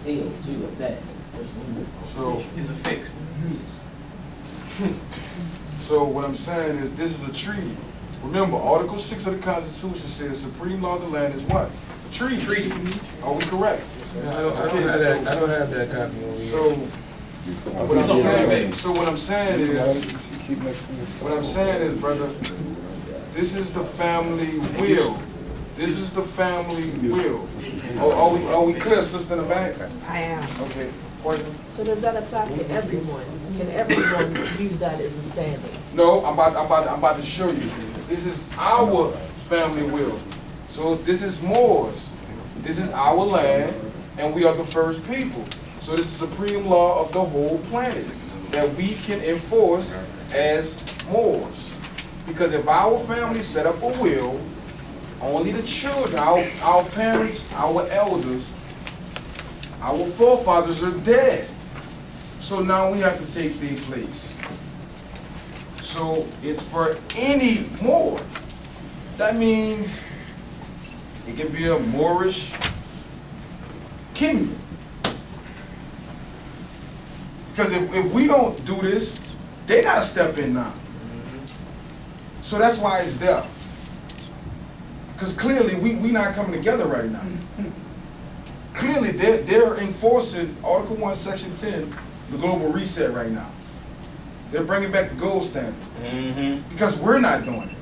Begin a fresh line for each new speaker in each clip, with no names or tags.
sealed too of that. Which means it's
So
It's affixed.
So what I'm saying is this is a treaty. Remember, Article 6 of the Constitution says supreme law of the land is what? A treaty.
Treaty.
Are we correct?
I don't have that copy over here.
So what I'm saying is, brother, this is the family will. This is the family will. Are we clear, sister in the back?
I am.
Okay. Question?
So does that apply to everyone? Can everyone use that as a standard?
No, I'm about to show you. This is our family will. So this is Moor's. This is our land, and we are the first people. So this is supreme law of the whole planet that we can enforce as Moors. Because if our family set up a will, only the children, our parents, our elders, our forefathers are dead. So now we have to take their place. So it's for any Moor. That means it can be a Moorish kingdom. Because if we don't do this, they gotta step in now. So that's why it's there. Because clearly we not coming together right now. Clearly they're enforcing Article 1, Section 10, the global reset right now. They're bringing back the gold standard. Because we're not doing it.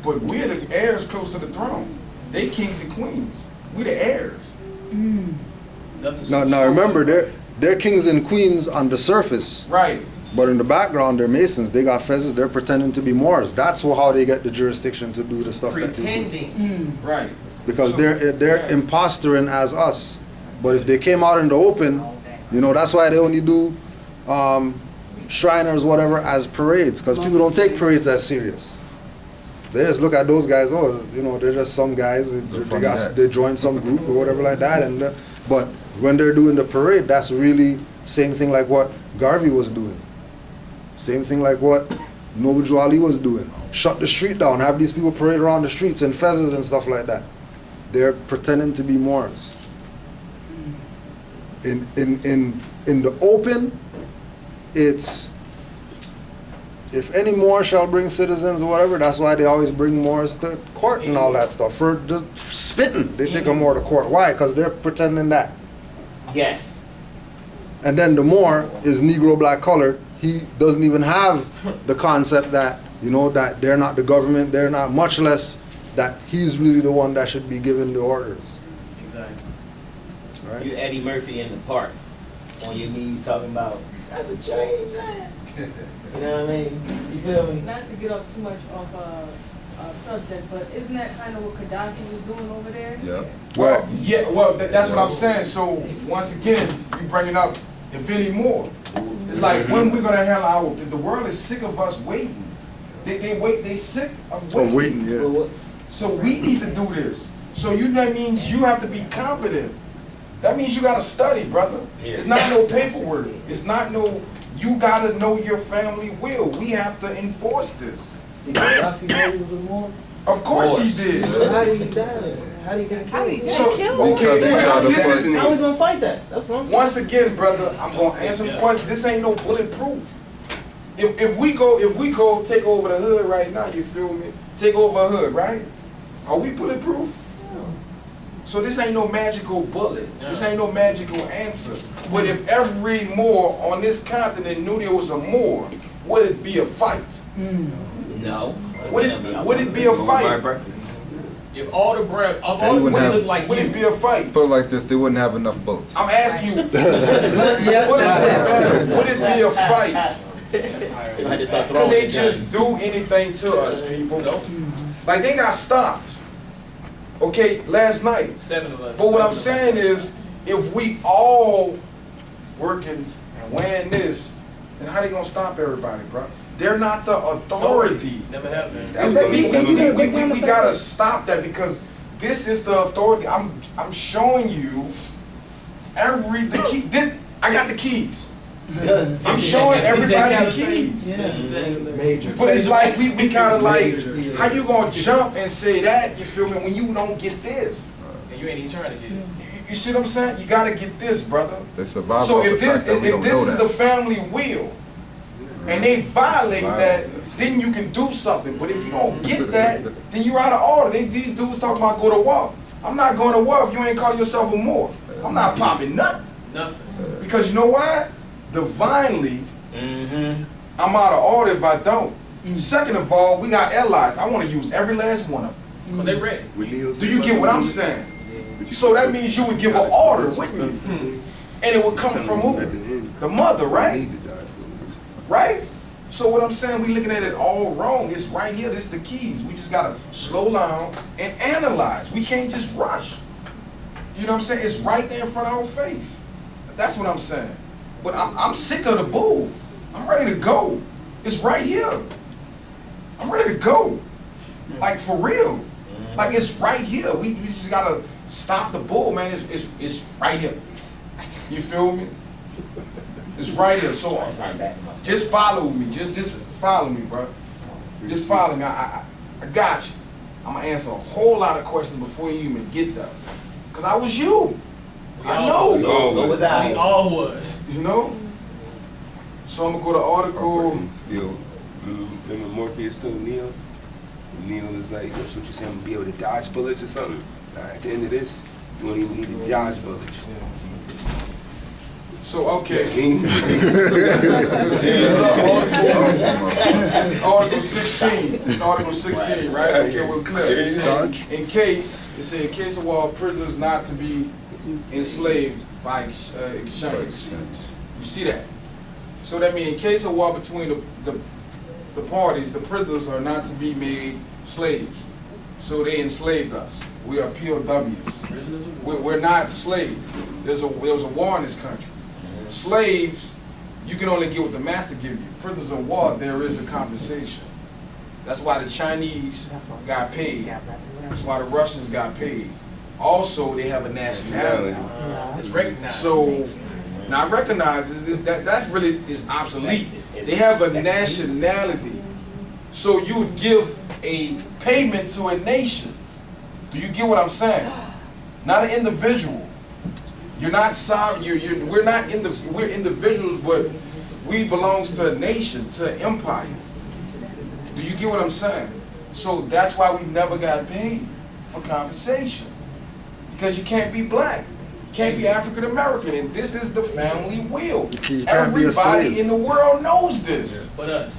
But we're the heirs close to the throne. They kings and queens. We the heirs.
Now remember, they're kings and queens on the surface.
Right.
But in the background, they're Masons. They got fezzes. They're pretending to be Moors. That's how they get the jurisdiction to do the stuff that they do.
Right.
Because they're impostoring as us. But if they came out in the open, you know, that's why they only do Shriners, whatever, as parades. Because people don't take parades as serious. They just look at those guys. Oh, you know, they're just some guys. They join some group or whatever like that. But when they're doing the parade, that's really same thing like what Garvey was doing. Same thing like what Noble Joe Ali was doing. Shut the street down, have these people parade around the streets in fezzes and stuff like that. They're pretending to be Moors. In the open, it's if any Moor shall bring citizens or whatever. That's why they always bring Moors to court and all that stuff. For the spitting, they take a Moor to court. Why? Because they're pretending that.
Yes.
And then the Moor is Negro black colored. He doesn't even have the concept that, you know, that they're not the government, they're not, much less that he's really the one that should be given the orders.
Exactly.
Right?
You Eddie Murphy in the park on your knees talking about, that's a change, man. You know what I mean? You feel me?
Not to get off too much off subject, but isn't that kind of what Gaddafi was doing over there?
Yeah.
Well, yeah, well, that's what I'm saying. So once again, you bringing up if any more. It's like when we're gonna have our. The world is sick of us waiting. They sick of waiting.
Yeah.
So we need to do this. So that means you have to be competent. That means you gotta study, brother. It's not no paperwork. It's not no. You gotta know your family will. We have to enforce this.
Did Gaddafi know he was a Moor?
Of course he did.
How did he die? How did he get killed?
So,
Because they tried to
this
fight
is
How we gonna fight that? That's what I'm saying.
once again, brother. I'm gonna answer the question. This ain't no bulletproof. If we go take over the hood right now, you feel me? Take over a hood, right? Are we bulletproof? So this ain't no magical bullet. This ain't no magical answer. But if every Moor on this continent knew there was a Moor, would it be a fight?
No.
Would it be a fight?
If all the bread, all the money look like
Would it be a fight?
Put it like this, they wouldn't have enough bullets.
I'm asking you. Would it be a fight? Could they just do anything to us, people? Like they got stopped. Okay, last night.
7 of us.
But what I'm saying is, if we all working and wearing this, then how they gonna stop everybody, bro? They're not the authority.
Never happened.
We gotta stop that because this is the authority. I'm showing you the key. I got the keys. I'm showing everybody the keys. But it's like we kind of like, how you gonna jump and say that, you feel me, when you don't get this?
And you ain't even trying to get it.
You see what I'm saying? You gotta get this, brother.
They survive
So
off the
if this
fact that we
if
don't
this
know
is
that.
the family will, and they violate that, then you can do something. But if you don't get that, then you're out of order. These dudes talking about go to war. I'm not going to war if you ain't calling yourself a Moor. I'm not popping nothing.
Nothing.
Because you know why? Divinely,
Mm-hmm.
I'm out of order if I don't. Second of all, we got allies. I want to use every last one of them.
But they ready.
Do you get what I'm saying? So that means you would give an order with me. And it would come from who? The mother, right? Right? So what I'm saying, we looking at it all wrong. It's right here. This is the keys. We just gotta slow down and analyze. We can't just rush. You know what I'm saying? It's right there in front of our face. That's what I'm saying. But I'm sick of the bull. I'm ready to go. It's right here. I'm ready to go. Like for real. Like it's right here. We just gotta stop the bull, man. It's right here. You feel me? It's right here. So just follow me. Just follow me, bro. Just follow me. I got you. I'm gonna answer a whole lot of questions before you even get there. Cause I was you. I know.
So was I.
We all was.
You know? So I'm gonna go to article.
Yo, remember Morpheus told Neo? Neo was like, that's what you say, I'm gonna be able to dodge bullets or something. At the end of this, you won't even need to dodge bullets.
So okay.
Yeah.
Article 16. It's Article 16, right? Okay, we're clear. In case, it said, in case of all prisoners not to be enslaved by exchange. You see that? So that means in case of war between the parties, the prisoners are not to be made slaves. So they enslaved us. We are POWs. We're not slaves. There was a war in this country. Slaves, you can only get what the master gives you. Prisoners of war, there is a compensation. That's why the Chinese got paid. That's why the Russians got paid. Also, they have a nationality.
It's recognized.
So, not recognized, that really is obsolete. They have a nationality. So you would give a payment to a nation. Do you get what I'm saying? Not an individual. You're not sovereign. We're individuals, but we belongs to a nation, to an empire. Do you get what I'm saying? So that's why we never got paid for compensation, because you can't be black, you can't be African American, and this is the family will.
You can't be a slave.
Everybody in the world knows this.
But us,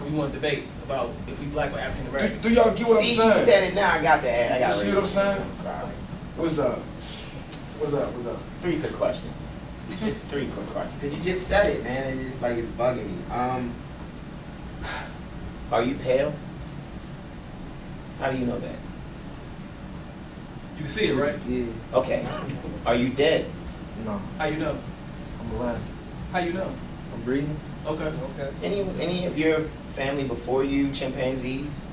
we want to debate about if we black or African American.
Do y'all get what I'm
See,
saying?
you said it now. I got that. I got
You see what I'm saying?
I'm sorry.
What's up? What's up? What's up?
3 quick questions. Just 3 quick questions. Cause you just said it, man. It's just like it's bugging me. Are you pale? How do you know that?
You can see it, right?
Yeah. Okay. Are you dead?
No,
How you know?
I'm alive.
How you know?
I'm breathing.
Okay.
Any of your family before you chimpanzees?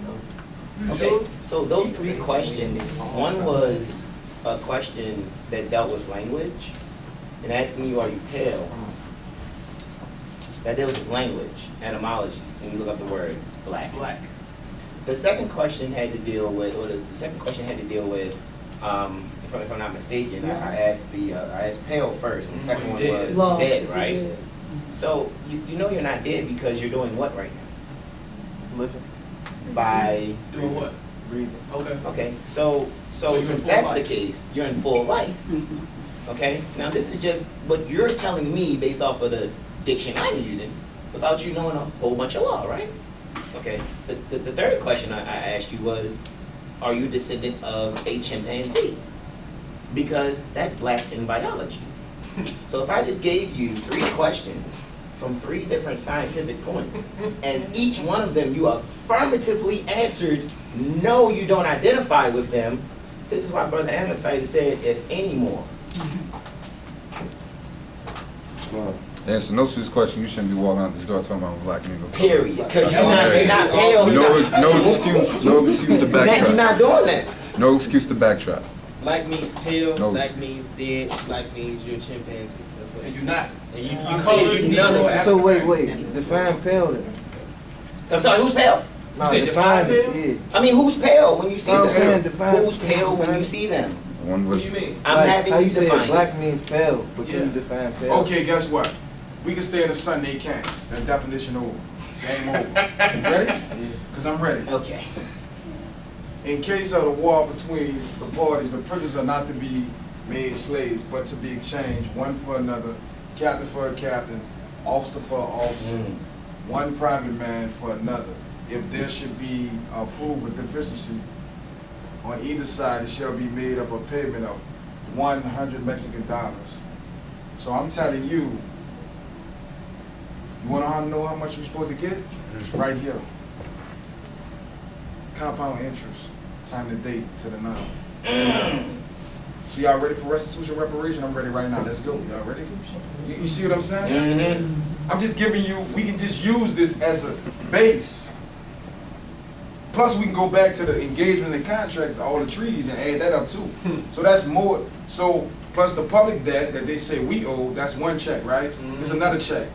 No.
Okay.
Sure.
So those 3 questions. One was a question that dealt with language, and asking you, are you pale? That deals with language, etymology, when you look up the word black.
Black.
The second question had to deal with, if I'm not mistaken, I asked pale first, and the second one was
Love.
dead, right?
Yeah.
So you know you're not dead because you're doing what right now?
Living.
By
Doing what?
Breathing.
Okay.
okay, so
So you're in
since
full
that's the
life.
case, you're in full life. Okay, now this is just what you're telling me based off of the diction I'm using, without you knowing a whole bunch of law, right? Okay. The third question I asked you was, are you descendant of a chimpanzee? Because that's black in biology. So if I just gave you 3 questions from 3 different scientific points, and each one of them you affirmatively answered, no, you don't identify with them, this is why Brother Amasite said, if any more.
Answer no serious question. You shouldn't be walking out this door talking about a black nigga.
Period. Because you're not pale.
No excuse to
You're
backtrack.
not doing that.
No excuse to backtrack.
Black means pale,
No.
black means dead, black means you're a chimpanzee. That's what
And
it
you're not.
And you
Color,
say you none of
Negro,
it.
So wait, define pale then.
I'm sorry, who's pale?
No,
said
define
define
it.
I mean, who's pale when you see
No, I'm
them?
saying define-
Who's pale when you see them?
One
What
with.
do you mean?
I'm
Like,
having
how
you
you say
define
black
it.
means pale, but can you
Yeah.
define pale?
Okay, guess what? We can stay in the sun, they can't. That definition over. Game over. You ready? Because I'm ready.
Okay.
In case of the war between the parties, the prisoners are not to be made slaves, but to be exchanged one for another, captain for a captain, officer for an officer, one private man for another. If there should be a proof of deficiency on either side, it shall be made up a payment of 100 Mexican dollars. So I'm telling you, you want to know how much you're supposed to get? It's right here. Compound interest, time to date to the 9. So y'all ready for restitution reparation? I'm ready right now. Let's go. Y'all ready? You see what I'm saying? I'm just giving you, we can just use this as a base. Plus we can go back to the engagement and contracts, all the treaties, and add that up too. So that's more, so plus the public debt that they say we owe, that's one check, right? It's another check.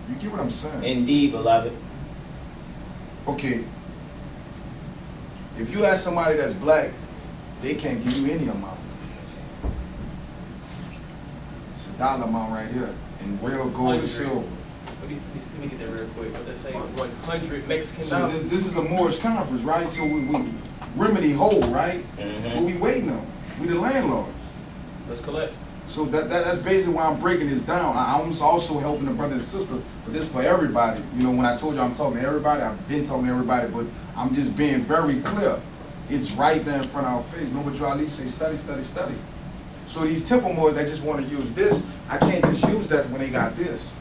You get what I'm saying?
Indeed, beloved.
Okay. If you ask somebody that's black, they can't give you any amount. It's a dollar amount right here in real gold and silver.
Let me get that real quick. What they say? 100 Mexican
So
dollars.
this is the Moorish conference, right? So we remedy whole, right? What we waiting on? We the landlords.
Let's collect.
So that's basically why I'm breaking this down. I'm also helping the brother and sister, but this for everybody. You know, when I told you I'm talking to everybody, I've been talking to everybody, but I'm just being very clear. It's right there in front of our face. No, but you at least say study, study, study. So these temple Moors that just want to use this, I can't just use that when they got this.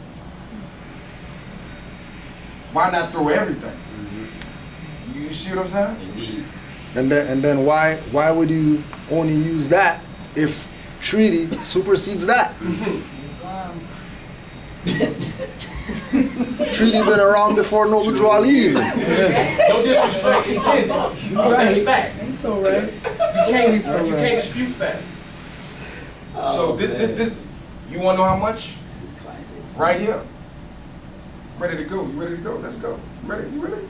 Why not throw everything? You see what I'm saying?
Indeed.
And then why would you only use that if treaty supersedes that? Treaty been around before no withdrawal even.
No disrespect intended. That's fact.
Ain't so right.
You can't dispute facts.
So this, you want to know how much?
This is classic.
Right here. Ready to go. You ready to go? Let's go. You ready? You ready?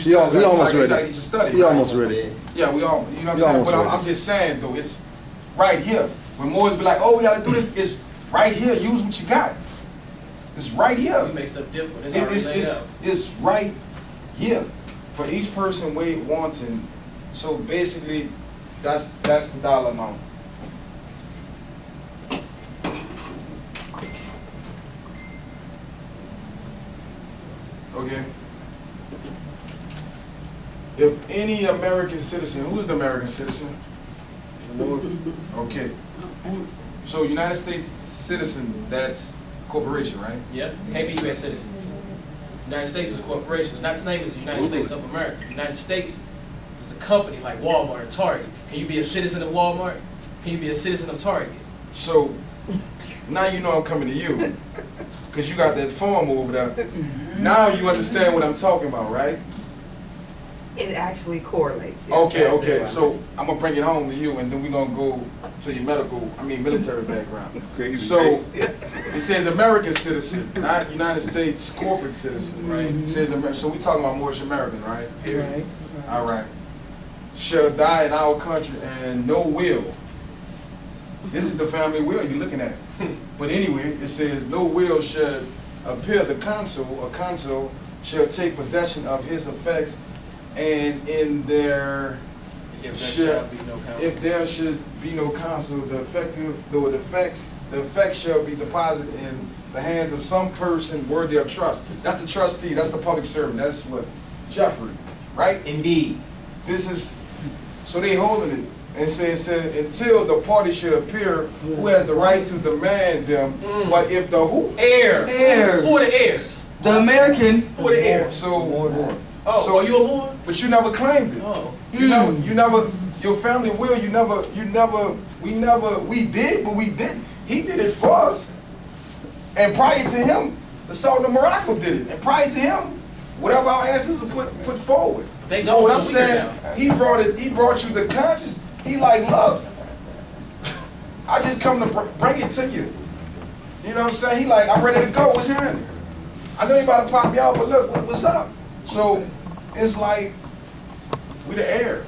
We almost
You
ready.
gotta get your study.
We
right?
almost ready.
Yeah, we all. You know what I'm
We
saying?
almost
But I'm
ready.
just saying though, it's right here. When Moors be like, "Oh, we gotta do this," it's right here. Use what you got. It's right here.
We make stuff different. It's already laid out.
It's right here for each person wanting. So basically, that's the dollar amount. Okay. If any American citizen, who's the American citizen? Okay. So United States citizen, that's corporation, right?
Yep. Can't be U.S. citizens. United States is a corporation. It's not the same as the United States of America. The United States is a company like Walmart or Target. Can you be a citizen of Walmart? Can you be a citizen of Target?
So now you know I'm coming to you because you got that form over there. Now you understand what I'm talking about, right?
It actually correlates. yes,
Okay,
I do
okay. So
understand.
I'm gonna bring it home to you, and then we're gonna go to your military background.
That's crazy.
So it says American citizen, not United States corporate citizen, right? It says so we talking about Moorish American, right?
Right.
All right. Shall die in our country and no will. This is the family will you're looking at. But anyway, it says no will shall appear the consul or consul shall take possession of his effects, and in their
If
there should be no counsel, the effect shall be deposited in the hands of some person worthy of trust. That's the trustee, that's the public servant, that's what, Jeffrey, right?
Indeed.
This is, so they holding it, and says until the party should appear who has the right to demand them, but if the who?
Heirs.
Heirs.
Who are the heirs?
The American.
Who are the heirs?
So,
Oh,
so
are you a Moor?
but you never claimed it.
Oh.
You never, your family will, we did, but we didn't. He did it for us. And prior to him, the Sultan of Morocco did it. And prior to him, whatever our ancestors put forward.
They
But
go
what
to
I'm saying, he brought you the conscience. He like, look, I just come to bring it to you. You know what I'm saying? He like, I'm ready to go, what's happening? I know you about to pop me out, but look, what's up? So, it's like, We the air.